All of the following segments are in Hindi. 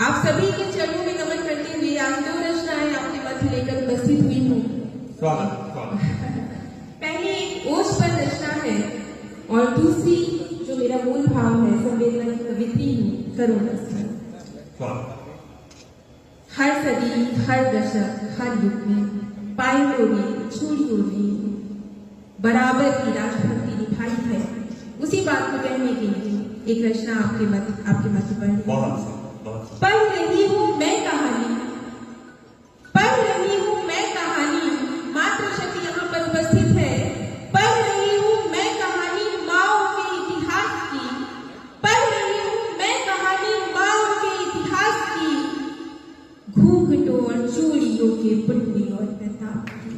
आप सभी के चरणों में नमन करते हुए आज दो रचनाएं आपके मध्य लेकर उपस्थित हुई हूँ। स्वागत। पहली एक ओज पर रचना है और दूसरी जो मेरा मूल भाव है, संवेदना की कवित्री हूँ, करुण रचना। स्वागत। हर सदी, हर दशक, हर युग में पायलों ने, चूड़ियों ने बराबर की राष्ट्रभक्ति निभाई है। उसी बात को कहने के लिए एक रचना आपके मध्य पढ़ रही हूँ मैं कहानी, पढ़ रही हूँ मैं कहानी, मातृशक्ति यहाँ पर उपस्थित है। पढ़ रही हूँ मैं कहानी माओ के इतिहास की, पढ़ रही हूँ मैं कहानी माओ के इतिहास की, घूंघटों और चूड़ियों के पुण्य और प्रताप की।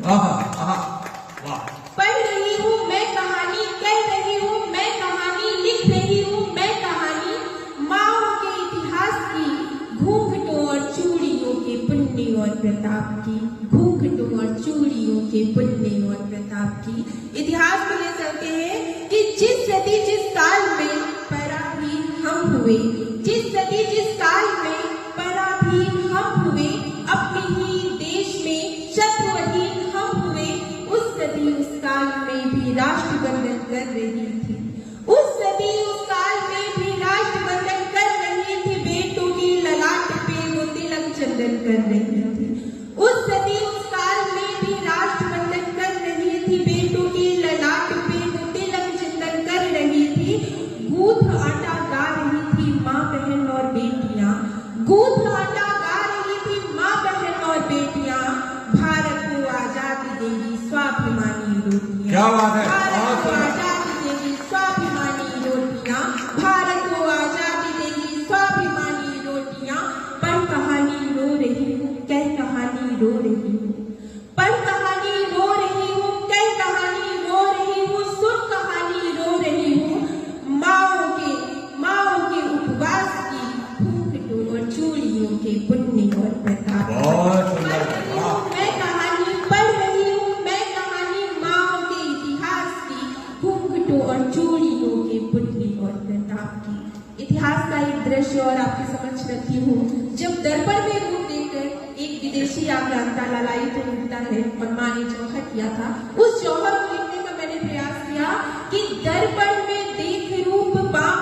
पढ़ रही हूँ मैं कहानी, कह रही हूँ मैं कहानी, लिख रही हूँ मैं कहानी माओ के इतिहास की, घूंघटों और चूड़ियों के पुण्य और प्रताप की, घूंघटों और चूड़ियों के पुण्य और प्रताप की। इतिहास को ले चलते हैं कि जिस सदी जिस काल में पराभी हम हुए, जिस सदी जिस काल में पराभी हम हुए, अपने ही देश में शत्रु अधीन हम हुए, उस सदी उस काल में भी राष्ट्रवंदन कर रही थी, उस सदी उस काल में भी राष्ट्रवंदन कर रही थी, बेटों की ललाट पे वो तिलक चंदन कर रही थी। उस सदी उस काल में भी राष्ट्रवंदन कर रही थी, बेटों की ललाट पे वो तिलक चंदन कर रही थी। गूंथ आटा गा रही थी माँ बहन और बेटियां, गूंथ आटा गा रही थी माँ बहन और बेटियां, भारत को आजादी देगी स्वाभिमानी रोटियां। क्या बात है? भारत को आजादी देगी स्वाभिमानी रोटियां, भारत को आजादी देगी स्वाभिमानी रोटियां। पढ़ कहानी रो रही हूँ, कह कहानी रो रही हूँ, पढ़ कहानी रो रही हूँ, कह कहानी रो रही हूँ, सुन कहानी रो रही हूँ, माओ के उपवास की, घूंघटों और चूड़ियों के पुण्य और प्रताप। बहुत सुंदर। मैं कहानी पढ़ रही हूँ, मैं कहानी माओ के इतिहास की, घूंघटों और चूड़ियों के पुण्य और प्रताप की। इतिहास का एक दृश्य और आपके समक्ष रखी हूँ। जब दर्पण में रूप देखकर एक विदेशी आक्रांता लालायित होता है और माँ ने जौहर किया था, उस जौहर को लिखने का मैंने प्रयास किया कि दर्पण में देख रूप बाप